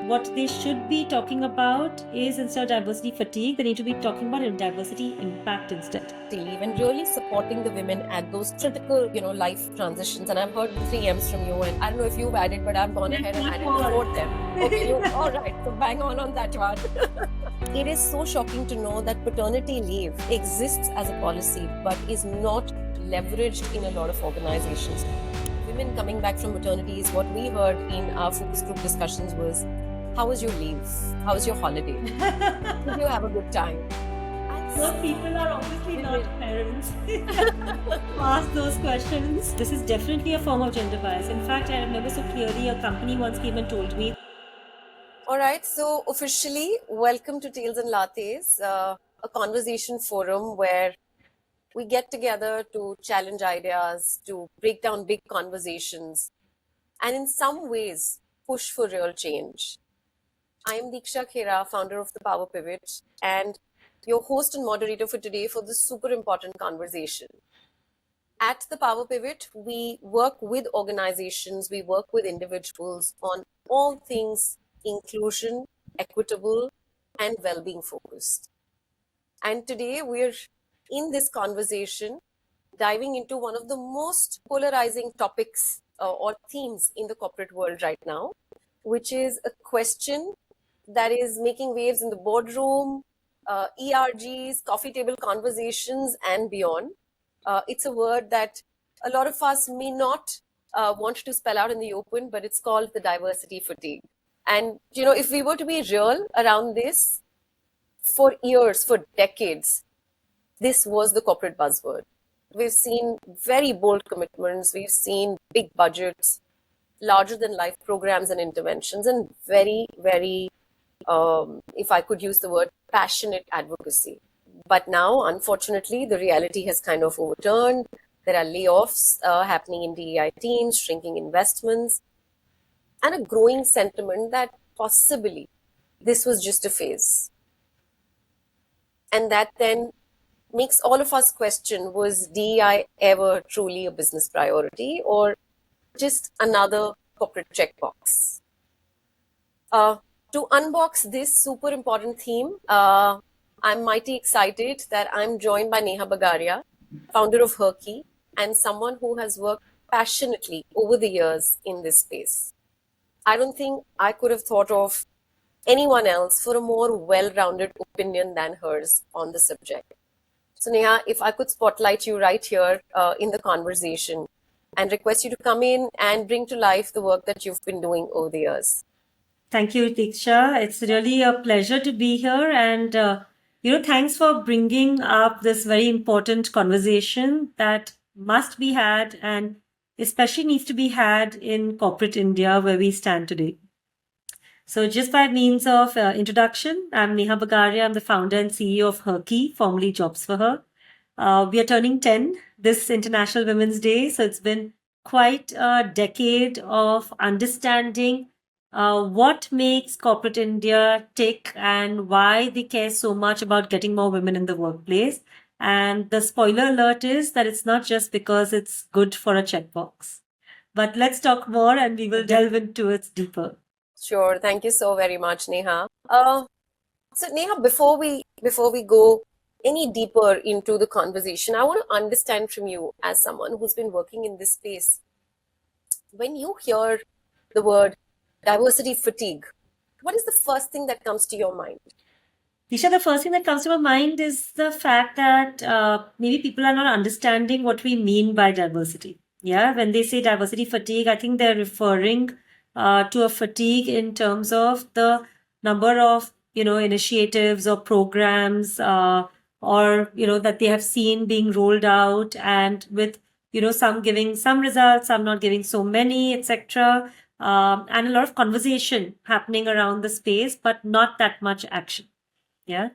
what they should be talking about is, instead of diversity fatigue, they need to be talking about diversity impact instead. Leave and really supporting the women at those critical, life transitions. And I've heard the 3 M's from you, and I don't know if you've added, but I've gone ahead and added the 4th M. Okay, you all right? So bang on that one. It is so shocking to know that paternity leave exists as a policy, but is not leveraged in a lot of organizations. Women coming back from maternity is what we heard in our focus group discussions was, how was your leave? How was your holiday? Did you have a good time? So people are obviously not parents who ask those questions. This is definitely a form of gender bias. In fact, I remember so clearly a company once came and told me. All right, so officially, welcome to Tales and Lattes, a conversation forum where we get together to challenge ideas, to break down big conversations, and in some ways, push for real change. I am Diksha Khera, founder of The Power Pivot, and your host and moderator for today for this super important conversation. At The Power Pivot, we work with organizations, we work with individuals on all things inclusion, equitable, and well-being focused. And today we're in this conversation diving into one of the most polarizing topics or themes in the corporate world right now, which is a question that is making waves in the boardroom, ERGs, coffee table conversations, and beyond. It's a word that a lot of us may not want to spell out in the open, but it's called the diversity fatigue. And, if we were to be real around this, for years, for decades, this was the corporate buzzword. We've seen very bold commitments. We've seen big budgets, larger than life programs and interventions, and very, very, if I could use the word, passionate advocacy. But now, unfortunately, the reality has kind of overturned. There are layoffs happening in DEI teams, shrinking investments, and a growing sentiment that possibly this was just a phase. And that then makes all of us question, was DEI ever truly a business priority or just another corporate checkbox? To unbox this super important theme, I'm mighty excited that I'm joined by Neha Bagaria, founder of Herky, and someone who has worked passionately over the years in this space. I don't think I could have thought of anyone else for a more well-rounded opinion than hers on the subject. So Neha, if I could spotlight you right here in the conversation and request you to come in and bring to life the work that you've been doing over the years. Thank you, Diksha. It's really a pleasure to be here. And, thanks for bringing up this very important conversation that must be had and especially needs to be had in corporate India where we stand today. So just by means of introduction, I'm Neha Bagaria. I'm the founder and CEO of Herky, formerly Jobs for Her. We are turning 10 this International Women's Day. So it's been quite a decade of understanding what makes corporate India tick and why they care so much about getting more women in the workplace. And the spoiler alert is that it's not just because it's good for a checkbox. But let's talk more and we will delve into it deeper. Sure. Thank you so very much, Neha. So Neha, before we go any deeper into the conversation, I want to understand from you as someone who's been working in this space. When you hear the word diversity fatigue, what is the first thing that comes to your mind? Disha, the first thing that comes to my mind is the fact that maybe people are not understanding what we mean by diversity. Yeah, when they say diversity fatigue, I think they're referring to a fatigue in terms of the number of initiatives or programs or that they have seen being rolled out, and with some giving some results, some not giving so many, etc. And a lot of conversation happening around the space, but not that much action. Yeah.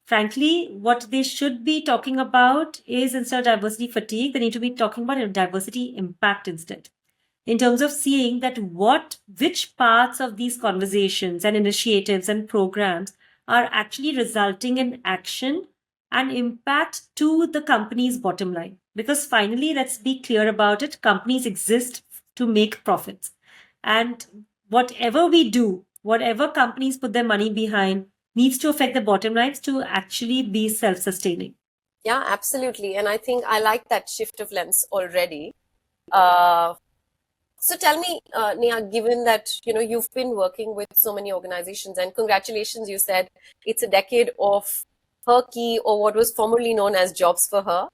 Frankly, what they should be talking about is, instead of diversity fatigue, they need to be talking about diversity impact instead. In terms of seeing that which parts of these conversations and initiatives and programs are actually resulting in action and impact to the company's bottom line. Because finally, let's be clear about it, companies exist to make profits. And whatever we do, whatever companies put their money behind needs to affect the bottom lines to actually be self-sustaining. Yeah, absolutely. And I think I like that shift of lens already. Uh, so tell me, Neha, given that you've been working with so many organizations, and congratulations, you said it's a decade of Herky, or what was formerly known as Jobs for Her.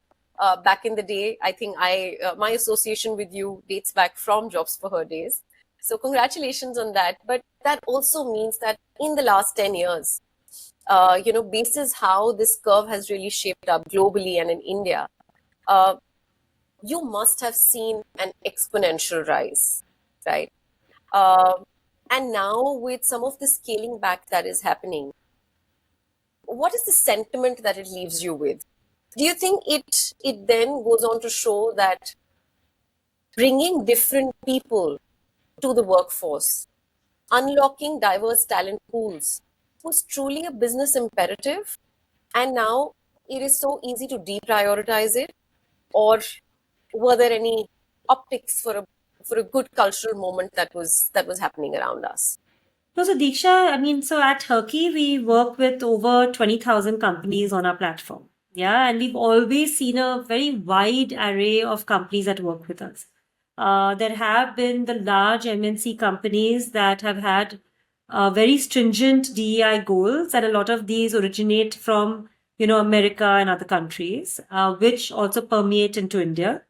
Back in the day, I think my association with you dates back from Jobs for Her days. So congratulations on that. But that also means that in the last 10 years, basis how this curve has really shaped up globally and in India, uh, you must have seen an exponential rise, right? Uh, and now with some of the scaling back that is happening, what is the sentiment that it leaves you with? Do you think it then goes on to show that bringing different people to the workforce, unlocking diverse talent pools, was truly a business imperative, and now it is so easy to deprioritize it? Or were there any optics for a good cultural moment that was happening around us? No, so Diksha, I mean, so at Herky, we work with over 20,000 companies on our platform. Yeah, and we've always seen a very wide array of companies that work with us. There have been the large MNC companies that have had very stringent DEI goals, and a lot of these originate from, America and other countries, which also permeate into India.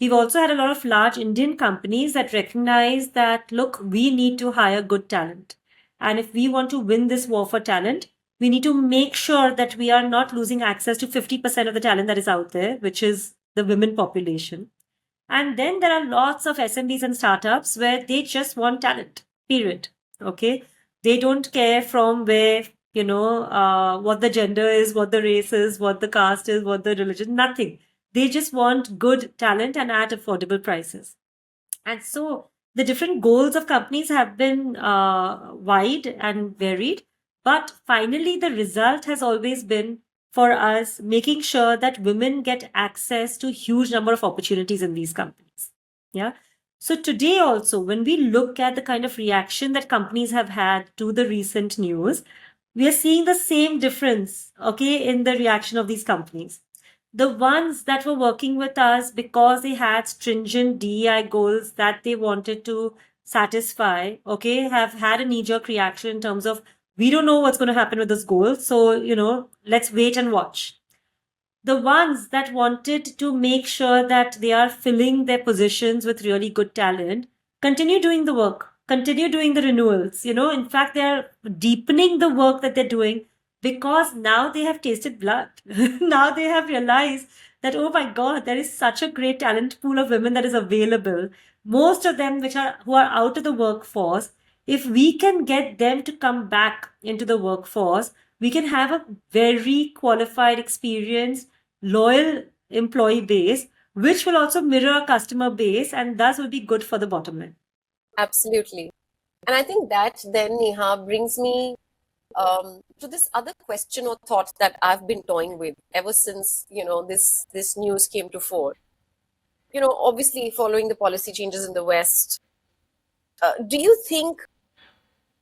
We've also had a lot of large Indian companies that recognize that, look, we need to hire good talent. And if we want to win this war for talent, we need to make sure that we are not losing access to 50% of the talent that is out there, which is the women population. And then there are lots of SMBs and startups where they just want talent, period. Okay. They don't care from where, what the gender is, what the race is, what the caste is, what the religion, nothing. They just want good talent and at affordable prices. And so the different goals of companies have been wide and varied. But finally, the result has always been for us making sure that women get access to a huge number of opportunities in these companies. Yeah. So today also, when we look at the kind of reaction that companies have had to the recent news, we are seeing the same difference, okay, in the reaction of these companies. The ones that were working with us because they had stringent DEI goals that they wanted to satisfy, okay, have had a knee jerk reaction in terms of, we don't know what's going to happen with this goal. So, let's wait and watch. The ones that wanted to make sure that they are filling their positions with really good talent continue doing the work, continue doing the renewals. In fact, they're deepening the work that they're doing because now they have tasted blood. Now they have realized that, oh my God, there is such a great talent pool of women that is available. Most of them who are out of the workforce, if we can get them to come back into the workforce, we can have a very qualified, experienced, loyal employee base, which will also mirror our customer base and thus will be good for the bottom line. Absolutely. And I think that then, Neha, brings me to this other question or thought that I've been toying with ever since, this news came to fore. Obviously following the policy changes in the West, do you think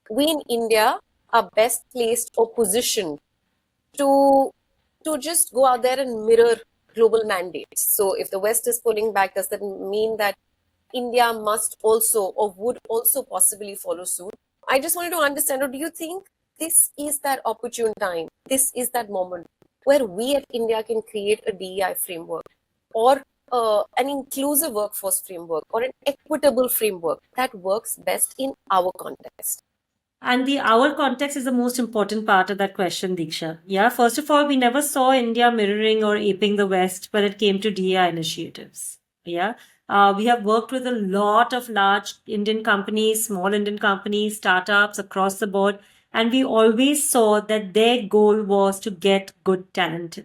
we in India are best placed or positioned to just go out there and mirror global mandates? So if the West is pulling back, does that mean that India must also or would also possibly follow suit? I just wanted to understand, or do you think this is that opportune time, this is that moment where we at India can create a DEI framework, or an inclusive workforce framework, or an equitable framework that works best in our context? And the our context is the most important part of that question, Diksha. Yeah, first of all, we never saw India mirroring or aping the West when it came to DEI initiatives. Yeah. We have worked with a lot of large Indian companies, small Indian companies, startups across the board, and we always saw that their goal was to get good talent.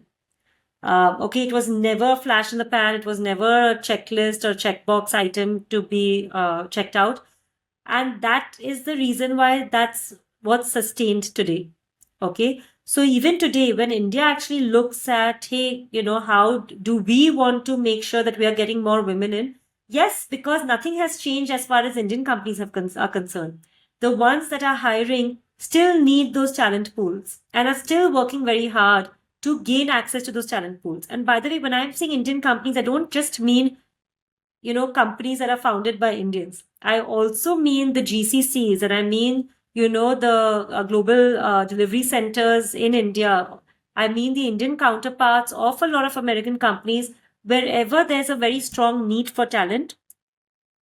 Okay, it was never a flash in the pan. It was never a checklist or checkbox item to be checked out. And that is the reason why that's what's sustained today. Okay. So even today, when India actually looks at, hey, how do we want to make sure that we are getting more women in? Yes, because nothing has changed as far as Indian companies are concerned. the ones that are hiring still need those talent pools and are still working very hard to gain access to those talent pools. And by the way, when I'm saying Indian companies, I don't just mean, companies that are founded by Indians. I also mean the GCCs, and I mean, the global delivery centers in India. I mean the Indian counterparts of a lot of American companies, wherever there's a very strong need for talent.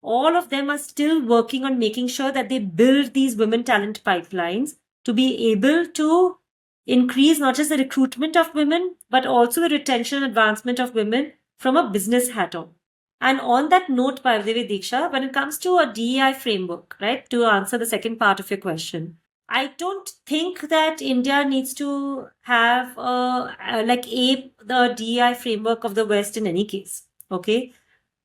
All of them are still working on making sure that they build these women talent pipelines to be able to increase not just the recruitment of women, but also the retention and advancement of women from a business hat on. And on that note, by the way, Diksha, when it comes to a DEI framework, right, to answer the second part of your question, I don't think that India needs to have the DEI framework of the West in any case. Okay.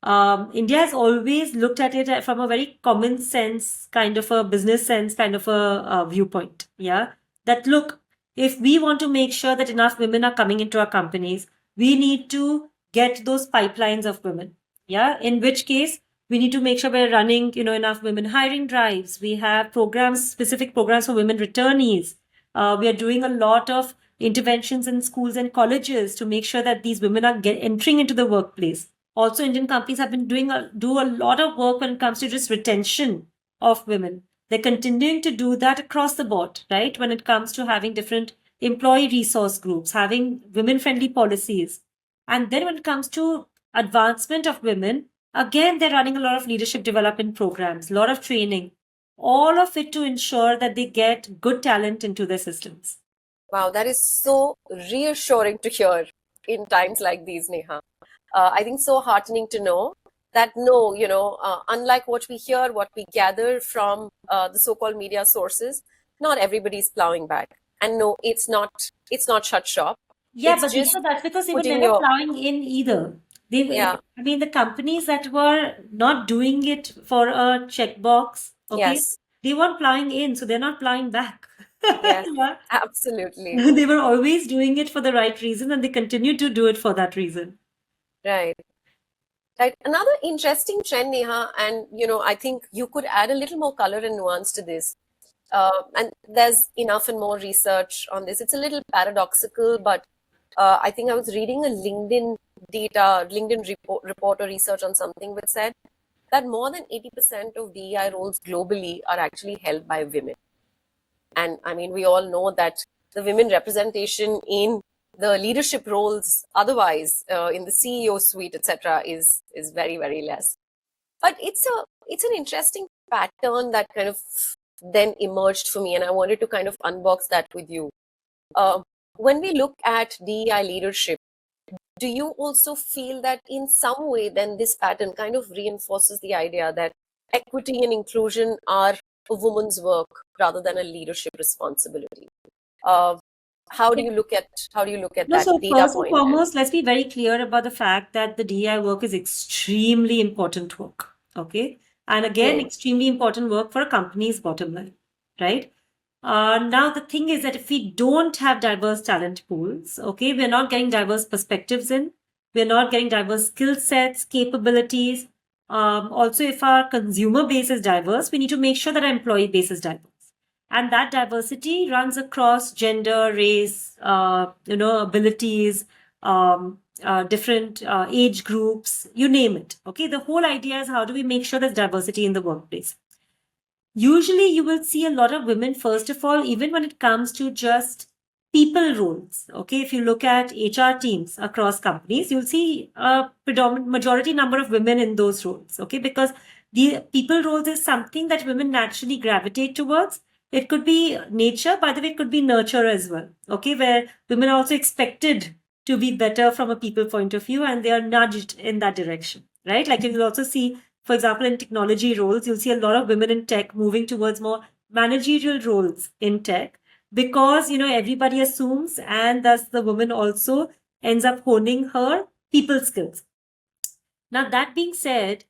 India has always looked at it from a very common sense, kind of a business sense, kind of a viewpoint. Yeah. That look, if we want to make sure that enough women are coming into our companies, we need to get those pipelines of women. Yeah. In which case, we need to make sure we're running, enough women hiring drives. We have programs, specific programs for women returnees. We are doing a lot of interventions in schools and colleges to make sure that these women are entering into the workplace. Also, Indian companies have been do a lot of work when it comes to just retention of women. They're continuing to do that across the board, right? When it comes to having different employee resource groups, having women-friendly policies. And then when it comes to advancement of women, again, they're running a lot of leadership development programs, a lot of training, all of it to ensure that they get good talent into their systems. Wow, that is so reassuring to hear in times like these, Neha. I think so heartening to know that no, unlike what we hear, what we gather from the so-called media sources, not everybody's plowing back. And no, it's not shut shop. Yeah, It's but just that's because they were putting never your- plowing in either. Yeah. I mean, the companies that were not doing it for a checkbox, okay, Yes, they weren't plowing in, so they're not plowing back. yes, Yeah. absolutely. They were always doing it for the right reason, and they continue to do it for that reason. Right. Right. Another interesting trend, Neha, and I think you could add a little more color and nuance to this. And there's enough and more research on this. It's a little paradoxical, but I think I was reading a LinkedIn report or research on something which said that more than 80% of DEI roles globally are actually held by women. And I mean, we all know that the women representation in the leadership roles otherwise in the CEO suite, etc., is very, very less. But it's an interesting pattern that kind of then emerged for me, and I wanted to kind of unbox that with you. When we look at DEI leadership, do you also feel that in some way then this pattern kind of reinforces the idea that equity and inclusion are a woman's work rather than a leadership responsibility? How do you look at No, that so data first and point? foremost, let's be very clear about the fact that the DEI work is extremely important work. Okay. And again, extremely important work for a company's bottom line, right? Now, the thing is that if we don't have diverse talent pools, okay, we're not getting diverse perspectives in, we're not getting diverse skill sets, capabilities. Also, if our consumer base is diverse, we need to make sure that our employee base is diverse. And that diversity runs across gender, race, abilities, different age groups, you name it. Okay, the whole idea is how do we make sure there's diversity in the workplace? Usually, you will see a lot of women, first of all, even when it comes to just people roles. Okay, if you look at HR teams across companies, you'll see a predominant majority number of women in those roles. Okay, because the people roles is something that women naturally gravitate towards. It could be nature, by the way, it could be nurture as well. Okay, where women are also expected to be better from a people point of view and they are nudged in that direction, right? Like you'll also see, for example, in technology roles, you'll see a lot of women in tech moving towards more managerial roles in tech because, everybody assumes and thus the woman also ends up honing her people skills. Now, that being said,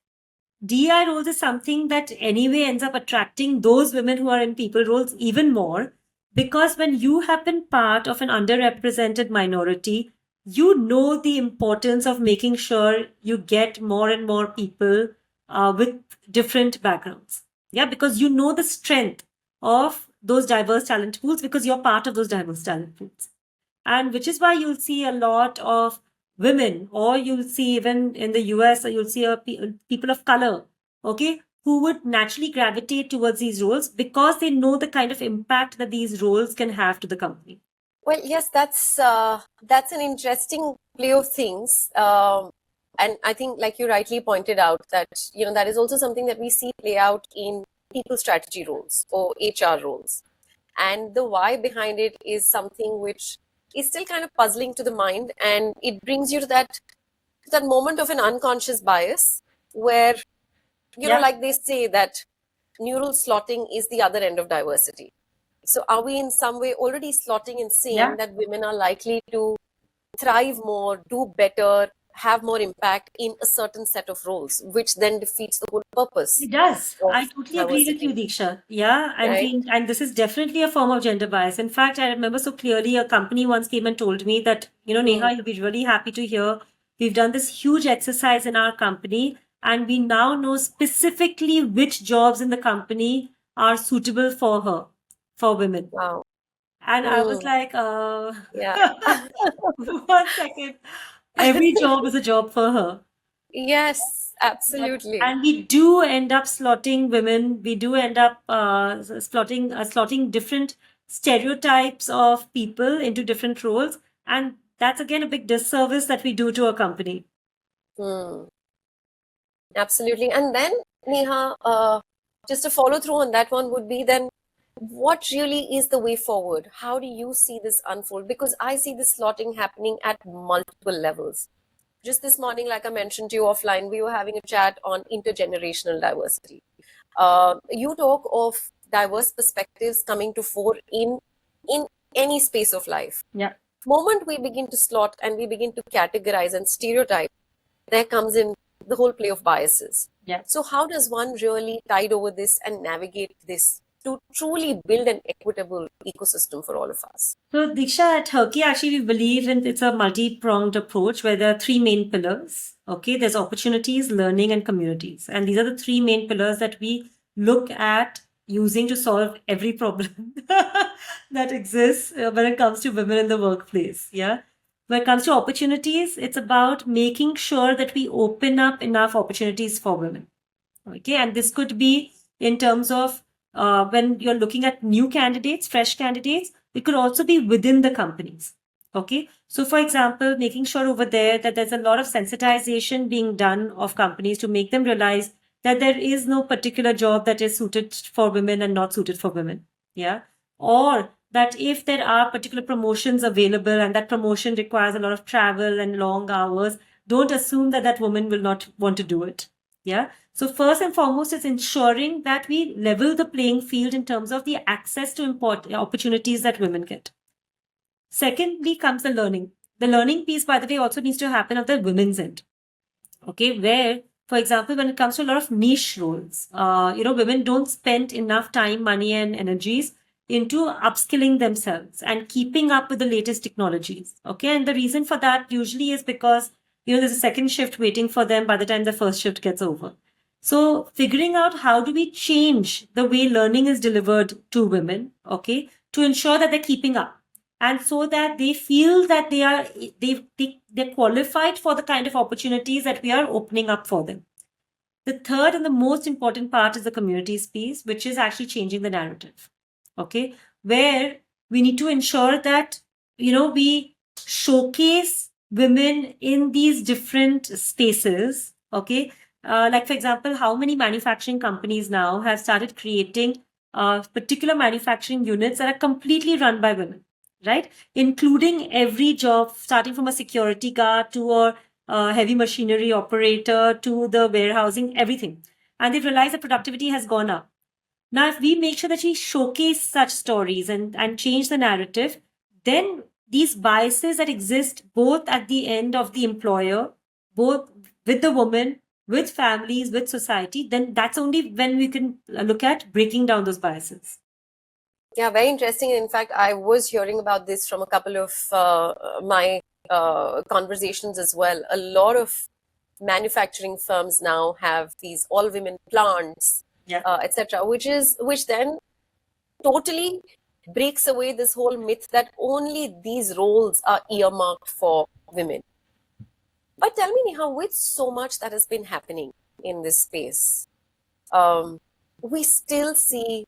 DI roles is something that anyway ends up attracting those women who are in people roles even more because when you have been part of an underrepresented minority, you know the importance of making sure you get more and more people with different backgrounds. Yeah, because you know the strength of those diverse talent pools because you're part of those diverse talent pools. And which is why you'll see a lot of women, or you'll see even in the US, or you'll see people of color, okay, who would naturally gravitate towards these roles because they know the kind of impact that these roles can have to the company. Well, yes, that's an interesting play of things, and I think, like you rightly pointed out, that that is also something that we see play out in people strategy roles or HR roles, and the why behind it is something which is still kind of puzzling to the mind, and it brings you to that moment of an unconscious bias where Yeah. like they say that neural slotting is the other end of diversity. So are we in some way already slotting and saying Yeah. that women are likely to thrive more, do better, have more impact in a certain set of roles, which then defeats the whole purpose It does. of I totally agree with you, diversity, Diksha. Yeah, right? and this is definitely a form of gender bias. In fact, I remember so clearly a company once came and told me that, Hmm. Neha, you'll be really happy to hear we've done this huge exercise in our company, and we now know specifically which jobs in the company are suitable for women. Wow. And I was Hmm. like, Yeah. 1 second. Every job is a job for her. Yes, absolutely. And we do end up slotting women. We do end up slotting different stereotypes of people into different roles, and that's again a big disservice that we do to a company. Hmm. Absolutely. And then, Neha, just a follow through on that one would be then, what really is the way forward? How do you see this unfold? Because I see this slotting happening at multiple levels. Just this morning, like I mentioned to you offline, we were having a chat on intergenerational diversity. You talk of diverse perspectives coming to fore in any space of life. Yeah. Moment we begin to slot and we begin to categorize and stereotype, there comes in the whole play of biases. Yeah. So how does one really tide over this and navigate this to truly build an equitable ecosystem for all of us? So, Diksha, at Turkey, actually, we believe in it's a multi-pronged approach where there are three main pillars. Okay, there's opportunities, learning, and communities. And these are the three main pillars that we look at using to solve every problem that exists when it comes to women in the workplace. Yeah. When it comes to opportunities, it's about making sure that we open up enough opportunities for women. Okay, and this could be in terms of when you're looking at new candidates, fresh candidates, it could also be within the companies. Okay, so for example, making sure over there that there's a lot of sensitization being done of companies to make them realize that there is no particular job that is suited for women and not suited for women. Yeah, or that if there are particular promotions available and that promotion requires a lot of travel and long hours, don't assume that that woman will not want to do it. Yeah. So first and foremost is ensuring that we level the playing field in terms of the access to opportunities that women get. Secondly comes the learning. The learning piece, by the way, also needs to happen at the women's end. Okay, where, for example, when it comes to a lot of niche roles, women don't spend enough time, money, and energies into upskilling themselves and keeping up with the latest technologies. Okay, and the reason for that usually is because there's a second shift waiting for them by the time the first shift gets over. So, figuring out how do we change the way learning is delivered to women, okay, to ensure that they're keeping up and so that they feel that they're qualified for the kind of opportunities that we are opening up for them. The third and the most important part is the communities piece, which is actually changing the narrative. Okay, where we need to ensure that we showcase women in these different spaces. Okay, like for example, how many manufacturing companies now have started creating particular manufacturing units that are completely run by women, right? Including every job, starting from a security guard to a heavy machinery operator to the warehousing, everything. And they've realized that productivity has gone up. Now, if we make sure that we showcase such stories and change the narrative, then these biases that exist both at the end of the employer, both with the woman, with families, with society, then that's only when we can look at breaking down those biases. Yeah, very interesting. In fact, I was hearing about this from a couple of my conversations as well. A lot of manufacturing firms now have these all-women plants, Yeah. etc., which then totally breaks away this whole myth that only these roles are earmarked for women. But tell me, Neha, with so much that has been happening in this space, we still see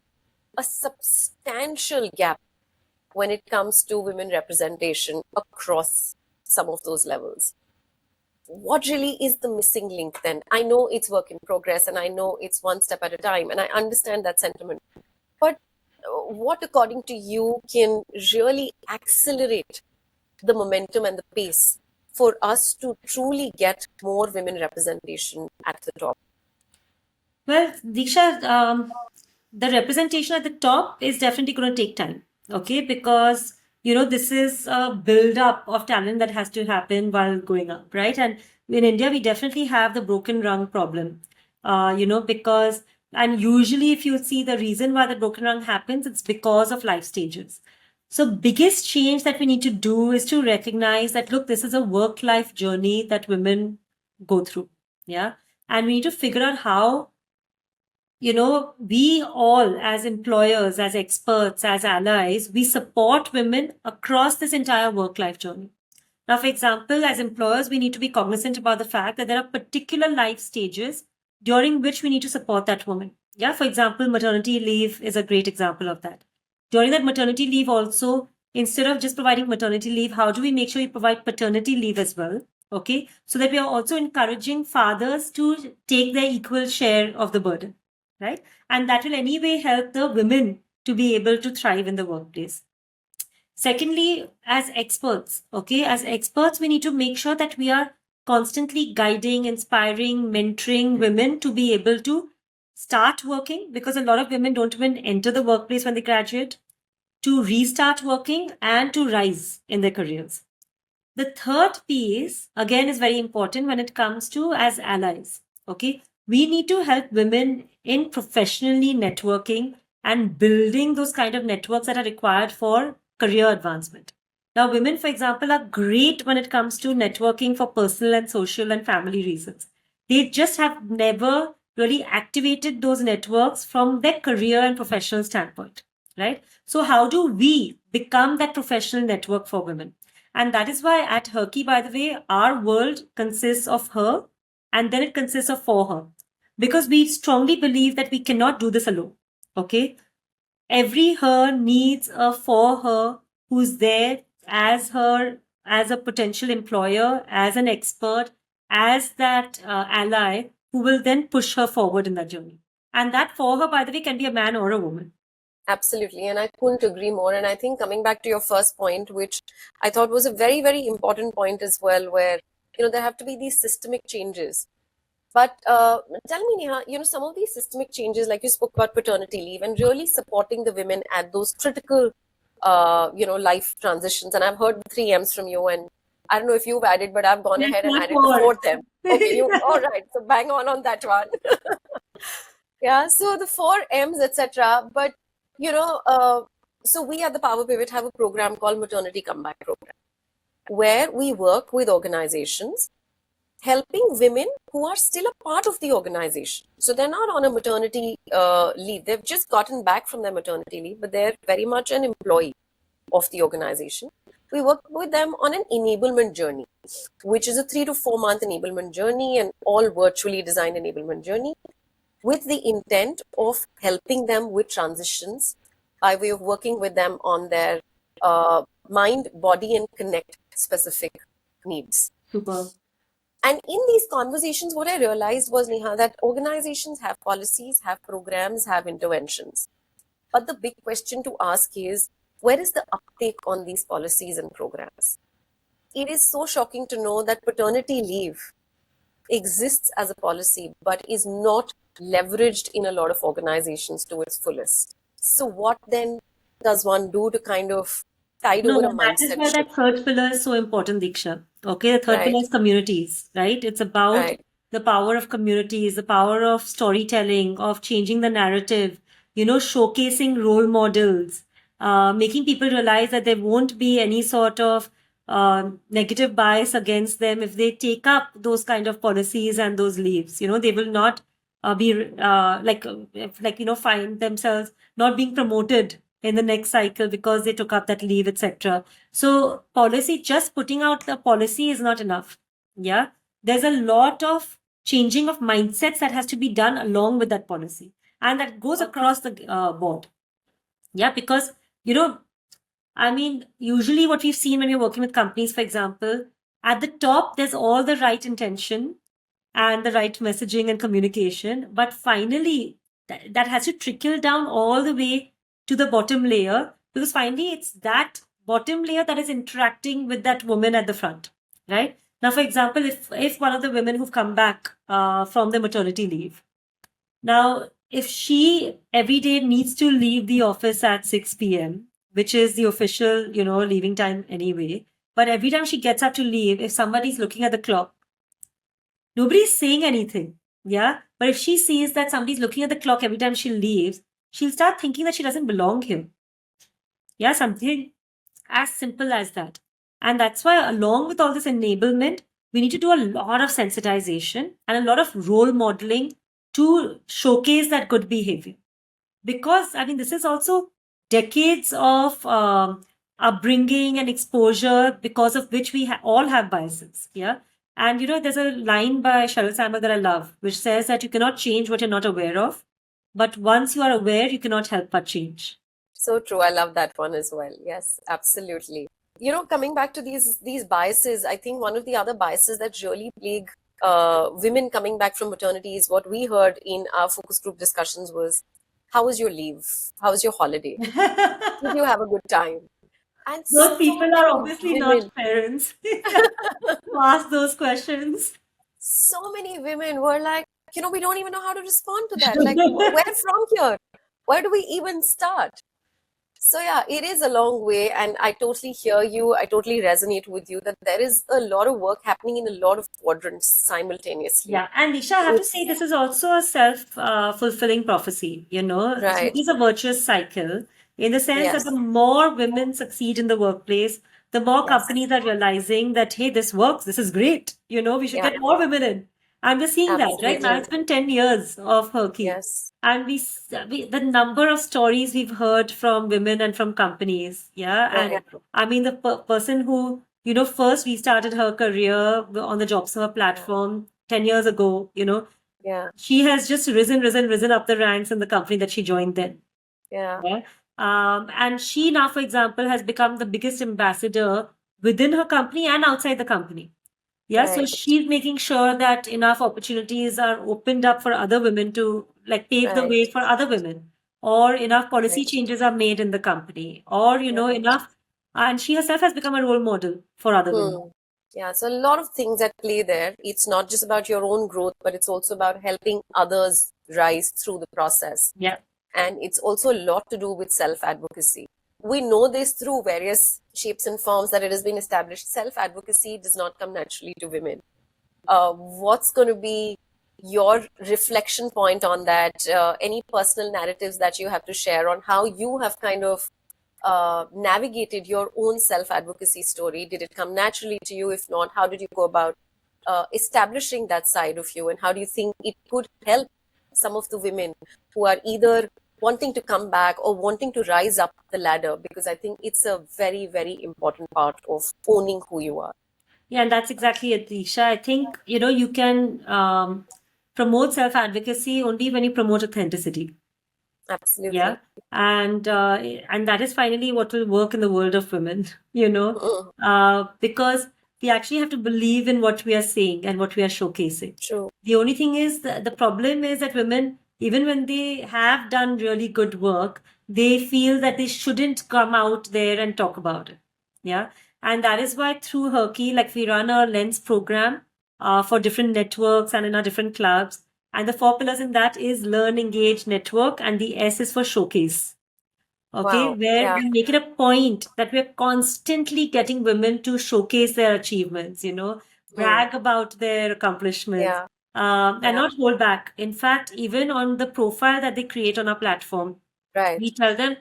a substantial gap when it comes to women representation across some of those levels. What really is the missing link then? I know it's work in progress and I know it's one step at a time, and I understand that sentiment. But what, according to you, can really accelerate the momentum and the pace for us to truly get more women representation at the top? Well, Diksha, the representation at the top is definitely going to take time, okay? Because, this is a build up of talent that has to happen while going up, right? And in India, we definitely have the broken rung problem, because, and usually if you see the reason why the broken rung happens, it's because of life stages. So, biggest change that we need to do is to recognize that, look, this is a work life journey that women go through. Yeah. And we need to figure out how we all as employers, as experts, as allies, we support women across this entire work life journey. Now, for example, as employers, we need to be cognizant about the fact that there are particular life stages during which we need to support that woman. Yeah, for example, maternity leave is a great example of that. During that maternity leave, also, instead of just providing maternity leave, how do we make sure we provide paternity leave as well? Okay, so that we are also encouraging fathers to take their equal share of the burden, right? And that will anyway help the women to be able to thrive in the workplace. Secondly, as experts, we need to make sure that we are constantly guiding, inspiring, mentoring women to be able to start working, because a lot of women don't even enter the workplace when they graduate, to restart working and to rise in their careers. The third piece, again, is very important when it comes to as allies. Okay, we need to help women in professionally networking and building those kind of networks that are required for career advancement. Now, women, for example, are great when it comes to networking for personal and social and family reasons. They just have never really activated those networks from their career and professional standpoint, right? So, how do we become that professional network for women? And that is why at Herky, by the way, our world consists of her and then it consists of for her. Because we strongly believe that we cannot do this alone. Okay. Every her needs a for her who's there as her, as a potential employer, as an expert, as that ally who will then push her forward in that journey. And that for her, by the way, can be a man or a woman. Absolutely. And I couldn't agree more. And I think coming back to your first point, which I thought was a very, very important point as well, where, there have to be these systemic changes. But tell me, Neha, some of these systemic changes, like you spoke about paternity leave and really supporting the women at those critical, life transitions. And I've heard the 3 M's from you, and I don't know if you've added, but I've gone ahead and added the 4th M. Okay, all right. So bang on that one. Yeah, so the 4 M's, etc. But so we at the Power Pivot have a program called Maternity Comeback Program, where we work with organizations helping women who are still a part of the organization. So they're not on a maternity leave. They've just gotten back from their maternity leave, but they're very much an employee of the organization. We work with them on an enablement journey, which is a 3 to 4 month enablement journey, and all virtually designed enablement journey, with the intent of helping them with transitions by way of working with them on their mind, body, and connect specific needs. Super. And in these conversations, what I realized was, Neha, that organizations have policies, have programs, have interventions. But the big question to ask is, where is the uptake on these policies and programs? It is so shocking to know that paternity leave exists as a policy, but is not leveraged in a lot of organizations to its fullest. So what then does one do to kind of tide over a mindset shift? That is why that third pillar is so important, Diksha. Okay, the third pillar is communities, right? It's about the power of communities, the power of storytelling, of changing the narrative, showcasing role models, making people realize that there won't be any sort of negative bias against them if they take up those kind of policies and those leaves. They will not be find themselves not being promoted in the next cycle because they took up that leave, etc. So policy, just putting out the policy is not enough. Yeah, there's a lot of changing of mindsets that has to be done along with that policy, and that goes across the board. Yeah, because I mean, usually what we've seen when we're working with companies, for example, at the top, there's all the right intention and the right messaging and communication. But finally, that has to trickle down all the way to the bottom layer, because finally, it's that bottom layer that is interacting with that woman at the front, right? Now, for example, if one of the women who've come back from the maternity leave, now, if she every day needs to leave the office at 6 p.m., which is the official, leaving time anyway, but every time she gets up to leave, if somebody's looking at the clock, nobody's saying anything. Yeah. But if she sees that somebody's looking at the clock every time she leaves, she'll start thinking that she doesn't belong here. Yeah. Something as simple as that. And that's why, along with all this enablement, we need to do a lot of sensitization and a lot of role modeling to showcase that good behavior. Because, I mean, this is also decades of upbringing and exposure, because of which we all have biases. Yeah. And, there's a line by Sheryl Sandberg that I love, which says that you cannot change what you're not aware of. But once you are aware, you cannot help but change. So true. I love that one as well. Yes, absolutely. Coming back to these biases, I think one of the other biases that really plague women coming back from maternity is what we heard in our focus group discussions was, how was your leave? How was your holiday? Did you have a good time? And Those people are obviously not parents who ask those questions. So many women were like, we don't even know how to respond to that. Like, where from here? Where do we even start? So yeah, it is a long way, and I totally hear you. I totally resonate with you that there is a lot of work happening in a lot of quadrants simultaneously. Yeah, and Disha, I have to say this is also a self-fulfilling prophecy, Right. It is a virtuous cycle in the sense that the more women succeed in the workplace, the more companies are realizing that, hey, this works, this is great, we should get more women in. And we're seeing that, right? Now it's been 10 years of Herky. Yes. And the number of stories we've heard from women and from companies, and I mean, the person who, first restarted her career on the JobServe platform 10 years ago, she has just risen up the ranks in the company that she joined then. And she now, for example, has become the biggest ambassador within her company and outside the company. Yeah, so she's making sure that enough opportunities are opened up for other women to pave the way for other women, or enough policy changes are made in the company, or enough, and she herself has become a role model for other women. Yeah, so a lot of things at play there. It's not just about your own growth, but it's also about helping others rise through the process. Yeah. And it's also a lot to do with self-advocacy. We know this through various shapes and forms that it has been established. Self-advocacy does not come naturally to women. What's going to be your reflection point on that? Any personal narratives that you have to share on how you have kind of navigated your own self-advocacy story? Did it come naturally to you? If not, how did you go about establishing that side of you? And how do you think it could help some of the women who are either wanting to come back or wanting to rise up the ladder? Because I think it's a very, very important part of owning who you are. Yeah, and that's exactly it, Disha. I think, you can promote self-advocacy only when you promote authenticity. Absolutely. Yeah. And that is finally what will work in the world of women, because we actually have to believe in what we are saying and what we are showcasing. True. The only thing is the problem is that women, even when they have done really good work, they feel that they shouldn't come out there and talk about it. Yeah. And that is why through Herky, we run a Lens program for different networks and in our different clubs. And the 4 pillars in that is learn, engage, network, and the S is for showcase. Okay, where we make it a point that we're constantly getting women to showcase their achievements, brag about their accomplishments, and not hold back. In fact, even on the profile that they create on our platform, we tell them,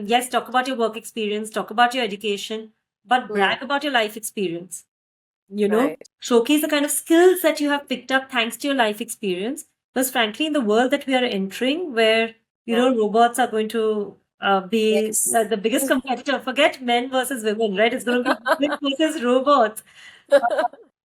yes, talk about your work experience, talk about your education, but brag about your life experience. Showcase the kind of skills that you have picked up thanks to your life experience. Because frankly, in the world that we are entering, where robots are going to be Yes. the biggest competitor. Forget men versus women, right? It's going to be women versus robots.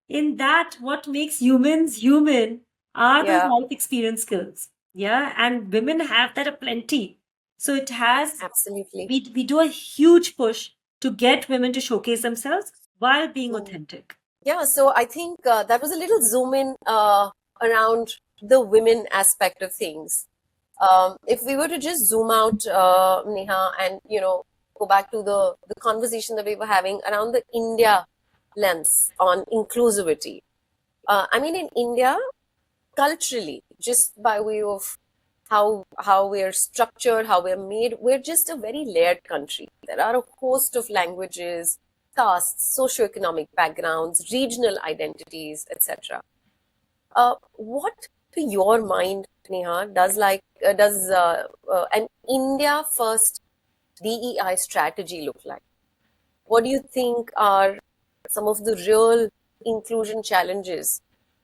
In that, what makes humans human are those Yeah, life experience skills. Yeah, and women have that aplenty. So it has, absolutely. we do a huge push to get women to showcase themselves while being Mm. authentic. Yeah, so I think that was a little zoom in around the women aspect of things. If we were to just zoom out, Neha, and go back to the conversation that we were having around the India lens on inclusivity. I mean, in India, culturally, just by way of how we're structured, how we're made, we're just a very layered country. There are a host of languages, castes, socioeconomic backgrounds, regional identities, etc. What, to your mind, Neha, does an India first DEI strategy look like? What do you think are some of the real inclusion challenges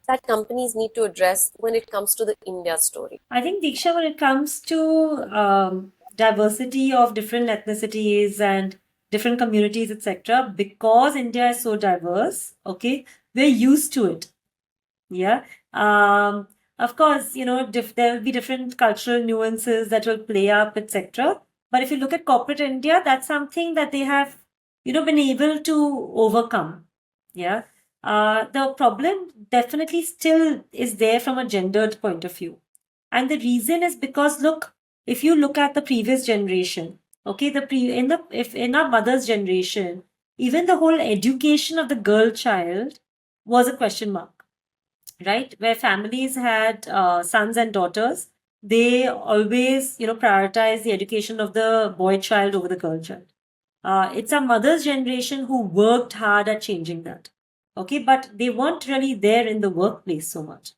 that companies need to address when it comes to the India story? I think, Diksha, when it comes to diversity of different ethnicities and different communities, etc., because India is so diverse, okay, we're used to it. Yeah. Um, of course, there will be different cultural nuances that will play up, etc. But if you look at corporate India, that's something that they have, been able to overcome. Yeah. The problem definitely still is there from a gendered point of view. And the reason is because, look, if you look at the previous generation, okay, if in our mother's generation, even the whole education of the girl child was a question mark, right? Where families had sons and daughters, they always, prioritize the education of the boy child over the girl child. It's our mother's generation who worked hard at changing that. Okay, but they weren't really there in the workplace so much.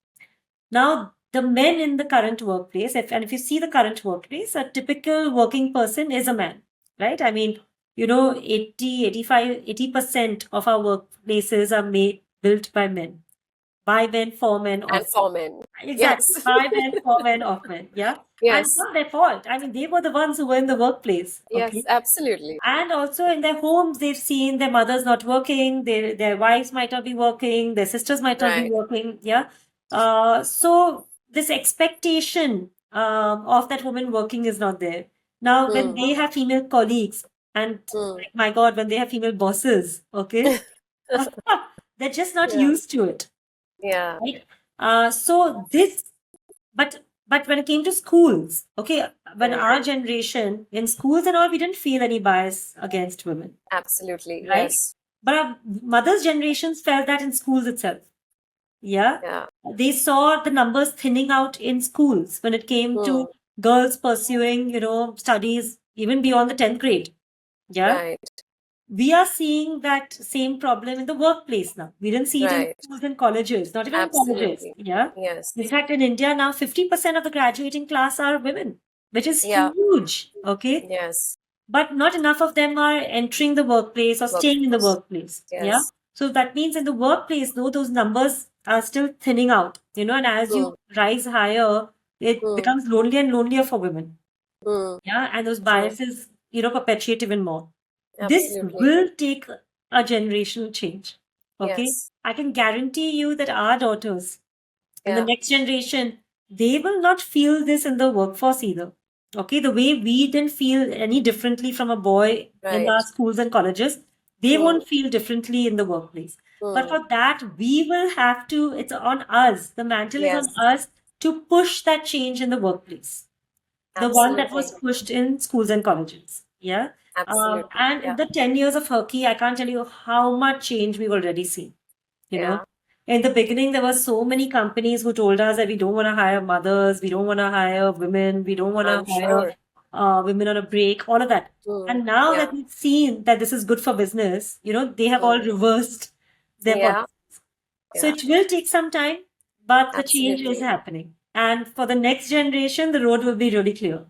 Now, the men in the current workplace, if you see the current workplace, a typical working person is a man, right? I mean, 80, 85, 80% of our workplaces are built by men, by men, for men, And of men. for men. Exactly, Yes. by men, for men, of men. Yeah. And it's Yes. not their fault. I mean, they were the ones who were in the workplace. Yes, Okay. absolutely. And also in their homes, they've seen their mothers not working, their wives might not be working, their sisters might not be Right. working. Yeah. So this expectation of that woman working is not there. Now, when Hmm. they have female colleagues, and Hmm. my God, when they have female bosses, okay, they're just not Yeah. used to it, Yeah. right? So this, but when it came to schools, okay, when Right. our generation in schools and all, we didn't feel any bias against women, Absolutely. right? Yes. But our mothers' generations felt that in schools itself. Yeah. Yeah. They saw the numbers thinning out in schools when it came Hmm. to girls pursuing, studies even beyond the 10th grade. Yeah. Right. We are seeing that same problem in the workplace now. We didn't see it in Right. schools and colleges, not even in colleges. Absolutely. Yeah. Yes. In fact, in India now, 50% of the graduating class are women, which is Yeah. huge. Okay. Yes. But not enough of them are entering the workplace or staying in the Workforce. workplace. Yeah. Yes. So that means in the workplace, though, those numbers are still thinning out, and as Hmm. you rise higher, it Hmm. becomes lonelier and lonelier for women. Hmm. Yeah. And those True. biases, perpetuate even more. This Absolutely. will take a generational change. Okay. Yes. I can guarantee you that our daughters in the Yeah. next generation, they will not feel this in the workforce either. Okay. The way we didn't feel any differently from a boy in Right. our schools and colleges, they Hmm. won't feel differently in the workplace. But Hmm. for that, we will have to, it's on us. The mantle is on Yes. us to push that change in the workplace, the one that was Absolutely. pushed in schools and colleges. Yeah. Absolutely. And in Yeah. the 10 years of Herky, I can't tell you how much change we've already seen. You know, Yeah. in the beginning, there were so many companies who told us that we don't want to hire mothers, we don't want to hire women, we don't want to I'm hire sure. women on a break, all of that. Hmm. And now Yeah. that we've seen that this is good for business, they have all Hmm. reversed their Yeah. policies. So Yeah. it will take some time, but the change is Absolutely. happening. And for the next generation, the road will be really clear.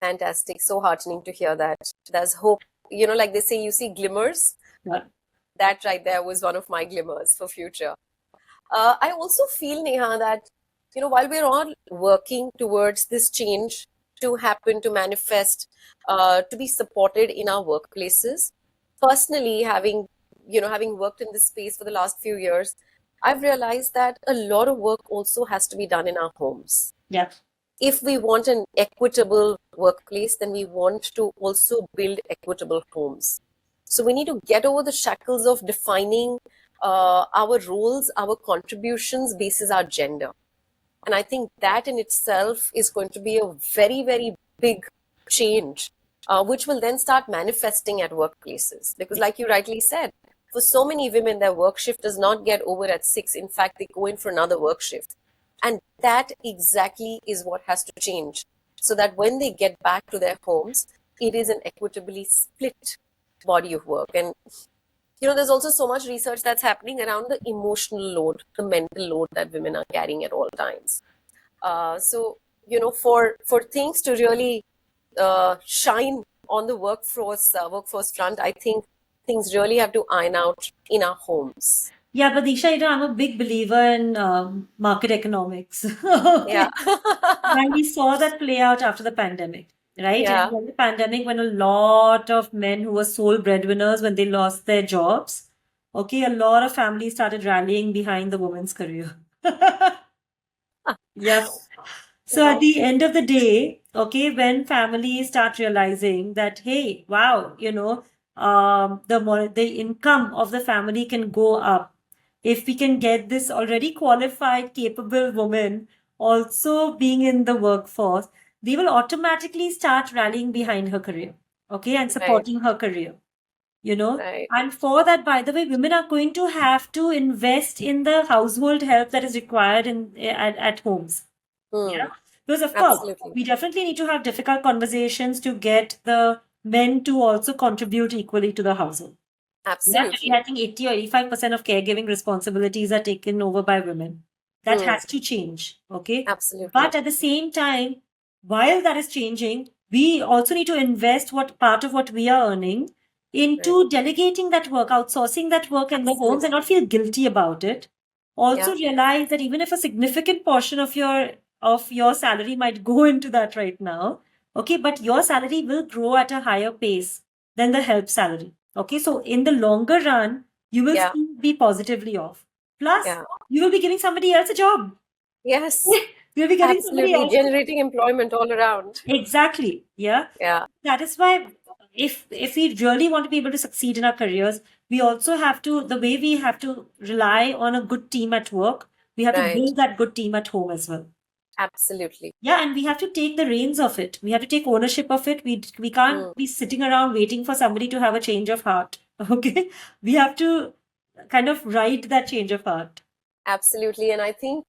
Fantastic. So heartening to hear that. There's hope. Like they say, you see glimmers. Yeah. That right there was one of my glimmers for future. I also feel, Neha, that while we're all working towards this change, to happen, to manifest, to be supported in our workplaces. Personally, having worked in this space for the last few years, I've realized that a lot of work also has to be done in our homes. Yeah. If we want an equitable workplace, then we want to also build equitable homes. So we need to get over the shackles of defining our roles, our contributions basis our gender. And I think that in itself is going to be a very, very big change, which will then start manifesting at workplaces. Because, like you rightly said, for so many women, their work shift does not get over at 6. In fact, they go in for another work shift. And that exactly is what has to change, so that when they get back to their homes, it is an equitably split body of work. And there's also so much research that's happening around the emotional load, the mental load that women are carrying at all times. So, for things to really shine on the workforce front, I think things really have to iron out in our homes. Yeah, but Disha, I'm a big believer in market economics. Okay. Yeah. And we saw that play out after the pandemic, right? Yeah. And when the pandemic, when a lot of men who were sole breadwinners, when they lost their jobs, okay, a lot of families started rallying behind the woman's career. Yeah. So at the end of the day, okay, when families start realizing that, hey, wow, the income of the family can go up if we can get this already qualified, capable woman also being in the workforce, they will automatically start rallying behind her career, okay, and Right. supporting her career, Right. And for that, by the way, women are going to have to invest in the household help that is required at homes. Yeah. Because of course, Absolutely. we definitely need to have difficult conversations to get the men to also contribute equally to the household. Yeah, Absolutely. I think 80 or 85% of caregiving responsibilities are taken over by women. That has to change. Okay. Absolutely. But at the same time, while that is changing, we also need to invest what part of what we are earning into delegating that work, outsourcing that work in the homes and not feel guilty about it. Also realize that even if a significant portion of your salary might go into that right now, okay, but your salary will grow at a higher pace than the help salary. Okay, so in the longer run, you will Yeah. still be positively off. Plus, Yeah. you will be giving somebody else a job. Yes. You'll be getting somebody Absolutely. else. Generating employment all around. Exactly. Yeah. Yeah. That is why if we really want to be able to succeed in our careers, we also have to, the way we have to rely on a good team at work, we have to Right. build that good team at home as well. Absolutely. Yeah, and we have to take the reins of it. We have to take ownership of it. We can't be sitting around waiting for somebody to have a change of heart. Okay, we have to kind of write that change of heart. Absolutely. And I think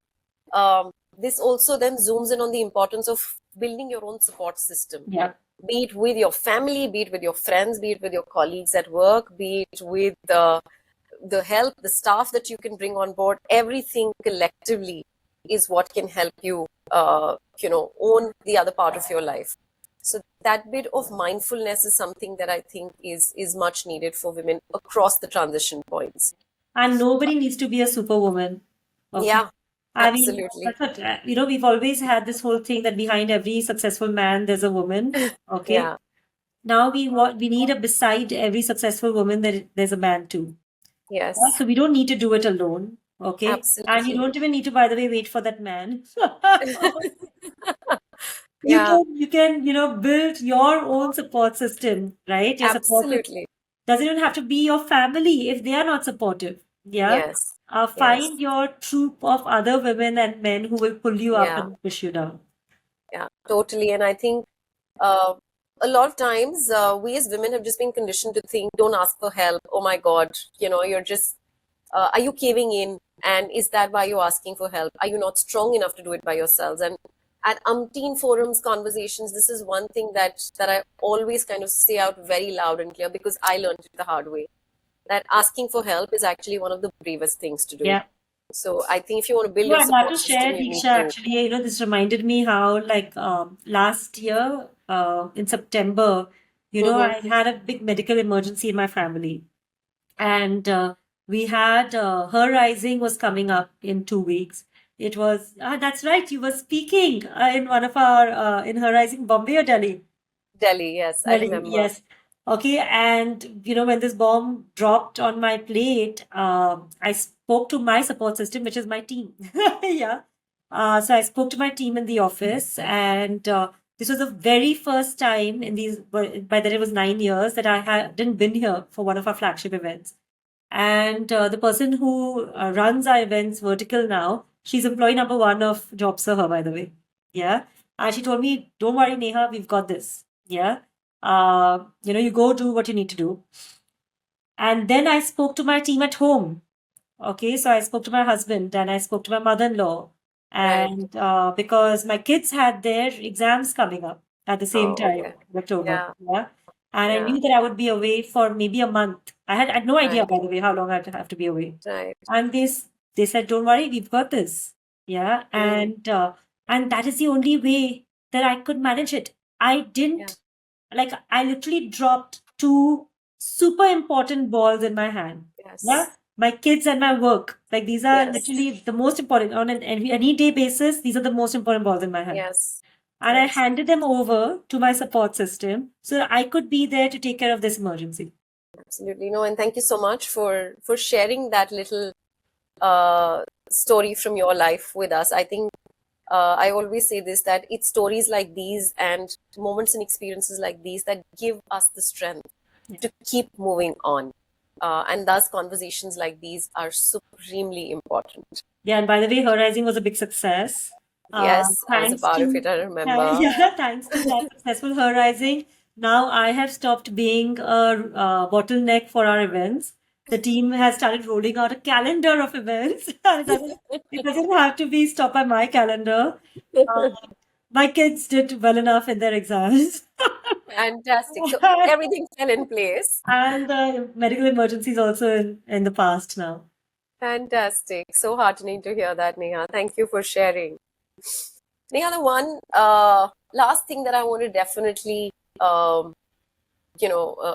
this also then zooms in on the importance of building your own support system. Yeah. Be it with your family, be it with your friends, be it with your colleagues at work, be it with the help, the staff that you can bring on board. Everything collectively is what can help you, own the other part of your life. So that bit of mindfulness is something that I think is much needed for women across the transition points. And nobody needs to be a superwoman. Okay? Yeah, I mean, absolutely. that's what, we've always had this whole thing that behind every successful man, there's a woman. Okay. Yeah. Now we need a beside every successful woman, there's a man too. Yes. So we don't need to do it alone. Okay. And you Absolutely. don't even need to, by the way, wait for that man. Yeah. You can, build your own support system, right? Your support system Absolutely. doesn't even have to be your family if they are not supportive. Yeah. Yes. Find your troop of other women and men who will pull you up Yeah. and push you down. Yeah, totally. And I think a lot of times we as women have just been conditioned to think, don't ask for help. Oh my God, you're just, are you caving in? And is that why you're asking for help? Are you not strong enough to do it by yourselves? And at umpteen forums, conversations, this is one thing that I always kind of say out very loud and clear, because I learned it the hard way, that asking for help is actually one of the bravest things to do. Yeah. So I think if you want to build Yeah, your I'd love support to share, system, you need Diksha, to. actually, this reminded me how, like, last year, in September, I had a big medical emergency in my family. And we had her rising was coming up in 2 weeks. It was, that's right, you were speaking in one of our, in Horizon Bombay or Delhi? Delhi, yes, I Delhi, remember. yes. Okay, and when this bomb dropped on my plate, I spoke to my support system, which is my team. Yeah. So I spoke to my team in the office, and this was the very first time in these, by then it was 9 years that I hadn't been here for one of our flagship events. And the person who runs our events vertical now, she's employee number one of JobServer, by the way. Yeah. And she told me, don't worry, Neha, we've got this. Yeah. You go do what you need to do. And then I spoke to my team at home. Okay. So I spoke to my husband and I spoke to my mother in law. Right. And because my kids had their exams coming up at the same Oh, time, okay. in October. Yeah, Yeah. And I yeah, knew that I would be away for maybe a month. I had no idea, right, by the way, how long I'd have to be away. right. And they said, "Don't worry, we've got this." Yeah, Mm, and that is the only way that I could manage it. I yeah, didn't like I literally dropped two super important balls in my hand. Yeah, yes, my kids and my work. Like these are yes, literally the most important on an any day basis. These are the most important balls in my hand. yes, And I yes. handed them over to my support system so that I could be there to take care of this emergency. Absolutely. No, and thank you so much for sharing that little uh, story from your life with us. I think I always say this that it's stories like these and moments and experiences like these that give us the strength Yeah. to keep moving on. And thus, conversations like these are supremely important. Yeah, and by the way, Her Rising was a big success. Yes, I was a Thanks part of to it, I remember. yeah, thanks to that successful Her Rising, now I have stopped being a bottleneck for our events. The team has started rolling out a calendar of events. It doesn't have to be stopped by my calendar. Uh, my kids did well enough in their exams. Fantastic. So everything fell in place. And the medical emergencies also in the past now. Fantastic. So heartening to hear that, Neha. Thank you for sharing. Neha, the one last thing that I want to definitely,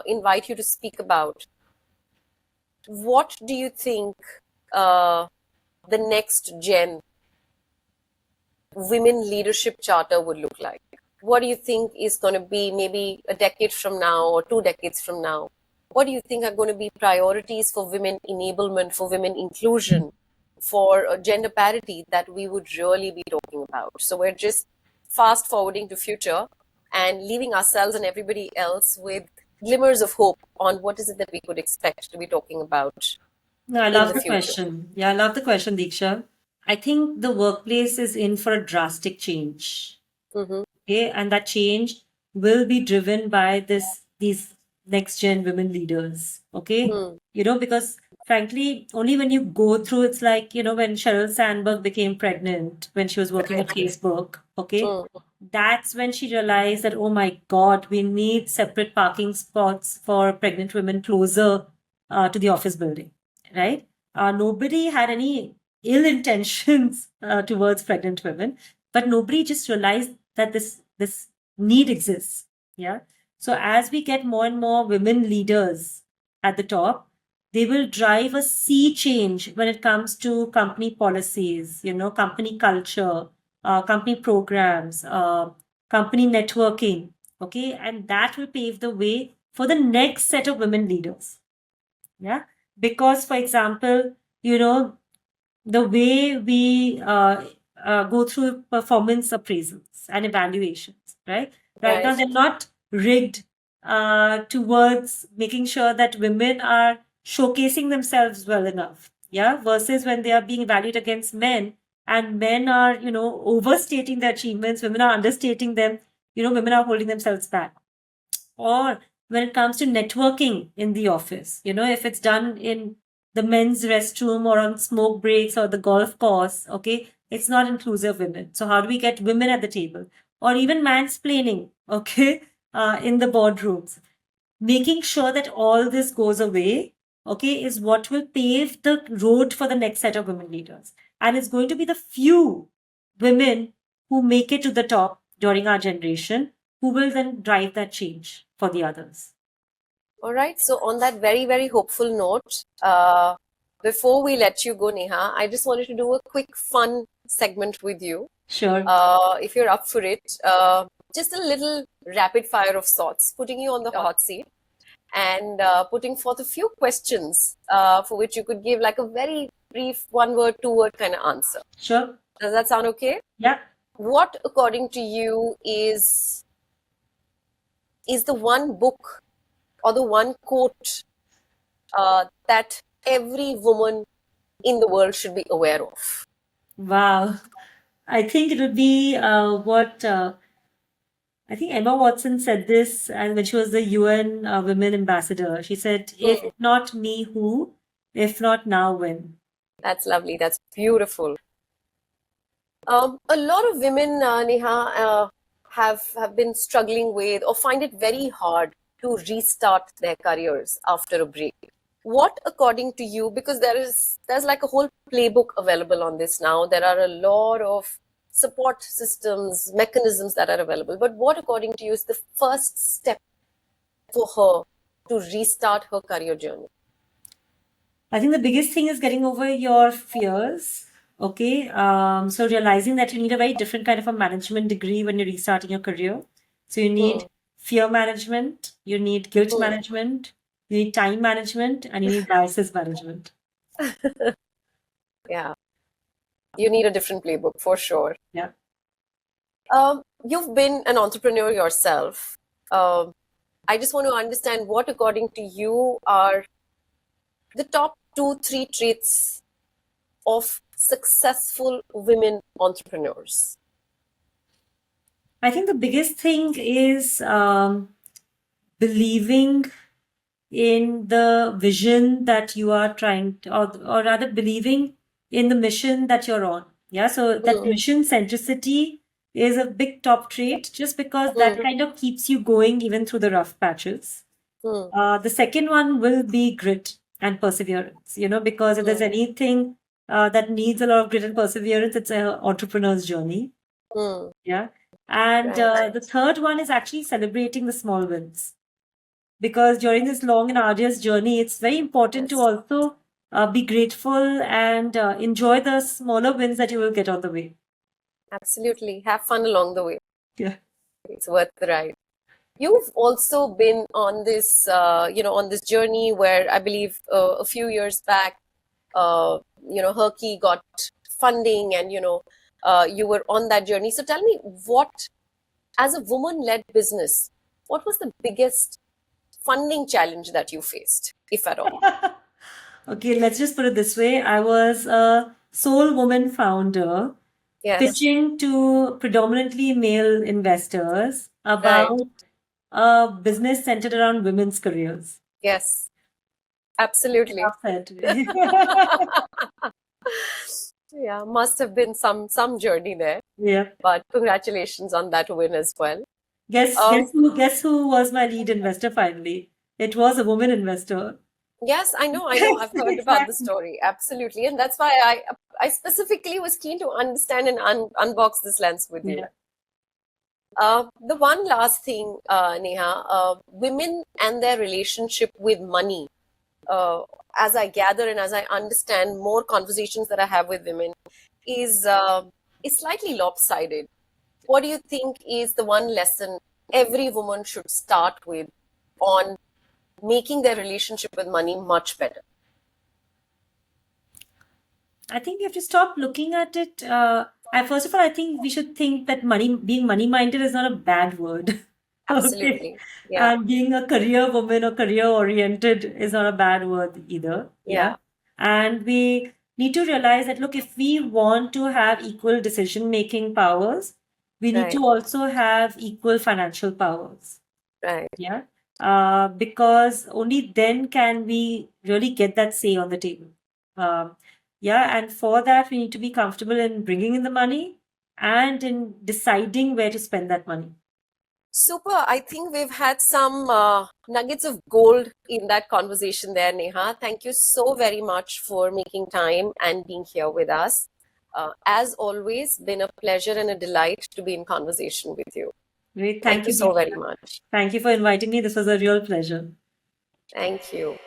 invite you to speak about. What do you think the next gen women leadership charter would look like? What do you think is going to be maybe a decade from now or 2 decades from now? What do you think are going to be priorities for women enablement, for women inclusion, for gender parity that we would really be talking about? So we're just fast forwarding to future and leaving ourselves and everybody else with glimmers of hope on what is it that we could expect to be talking about No, I in love the the future. question. Yeah, I love the question, Diksha. I think the workplace is in for a drastic change. Mm-hmm. Okay, and that change will be driven by these next gen women leaders. Okay, Mm, because frankly, only when you go through, it's like when Sheryl Sandberg became pregnant when she was working at right. Facebook. Okay, Mm, that's when she realized that, oh my God, we need separate parking spots for pregnant women closer to the office building, right? Nobody had any ill intentions towards pregnant women, but nobody just realized that this need exists. Yeah. So as we get more and more women leaders at the top, they will drive a sea change when it comes to company policies, company culture, company programs, company networking. Okay. And that will pave the way for the next set of women leaders. Yeah. Because, for example, the way we go through performance appraisals and evaluations, right? Right now, right. they're not rigged towards making sure that women are showcasing themselves well enough. Yeah. Versus when they are being evaluated against men and men are, overstating their achievements, women are understating them, women are holding themselves back. Or when it comes to networking in the office, if it's done in the men's restroom or on smoke breaks or the golf course, okay, it's not inclusive women. So how do we get women at the table? Or even mansplaining, okay, in the boardrooms. Making sure that all this goes away, okay, is what will pave the road for the next set of women leaders. And it's going to be the few women who make it to the top during our generation who will then drive that change for the others. All right. So, on that very, very hopeful note, before we let you go, Neha, I just wanted to do a quick, fun segment with you. Sure. If you're up for it, just a little rapid fire of sorts, putting you on the hot seat and putting forth a few questions for which you could give like a very brief one word, two word kind of answer. Sure. Does that sound okay? Yeah. What, according to you, is the one book or the one quote that every woman in the world should be aware of? Wow. I think it would be what I think Emma Watson said this and when she was the UN Women Ambassador. She said, if not me, who? If not now, when? That's lovely. That's beautiful. A lot of women, Neha, have been struggling with or find it very hard to restart their careers after a break. What, according to you, because there's like a whole playbook available on this now. There are a lot of support systems, mechanisms that are available. But what, according to you, is the first step for her to restart her career journey? I think the biggest thing is getting over your fears. Okay. So realizing that you need a very different kind of a management degree when you're restarting your career. So you need fear management, you need guilt management, you need time management, and you need biases management. Yeah. You need a different playbook for sure. Yeah. You've been an entrepreneur yourself. I just want to understand what, according to you, are the top 2-3 traits of successful women entrepreneurs? I think the biggest thing is believing in the vision that you are trying to, or rather believing in the mission that you're on. Yeah. So that mission centricity is a big top trait just because that kind of keeps you going even through the rough patches. The second one will be grit and perseverance, because if there's anything that needs a lot of grit and perseverance, it's an entrepreneur's journey. Yeah. And the third one is actually celebrating the small wins. Because during this long and arduous journey, it's very important to also be grateful and enjoy the smaller wins that you will get on the way. Absolutely. Have fun along the way. Yeah. It's worth the ride. You've also been on this, on this journey where I believe a few years back, Herky got funding and, you were on that journey. So tell me what, as a woman-led business, what was the biggest funding challenge that you faced, if at all? Okay, let's just put it this way. I was a sole woman founder pitching to predominantly male investors about a business centered around women's careers. Yes, absolutely. Yeah, must have been some journey there. Yeah. But congratulations on that win as well. Guess who was my lead investor finally? It was a woman investor. Yes, I know. I've heard about the story. Absolutely. And that's why I specifically was keen to understand and unbox this lens with you. The one last thing, Neha, women and their relationship with money, as I gather and as I understand more conversations that I have with women, is slightly lopsided. What do you think is the one lesson every woman should start with on making their relationship with money much better? I think you have to stop looking at it. First of all, I think we should think that being money-minded is not a bad word. Absolutely. Okay. Yeah. And being a career woman or career-oriented is not a bad word either. Yeah. And we need to realize that, look, if we want to have equal decision-making powers, we need to also have equal financial powers. Right. Yeah. Because only then can we really get that say on the table. And for that, we need to be comfortable in bringing in the money and in deciding where to spend that money. Super. I think we've had some nuggets of gold in that conversation there, Neha. Thank you so very much for making time and being here with us. As always, been a pleasure and a delight to be in conversation with you. Great. Thank you so very much. Thank you for inviting me. This was a real pleasure. Thank you.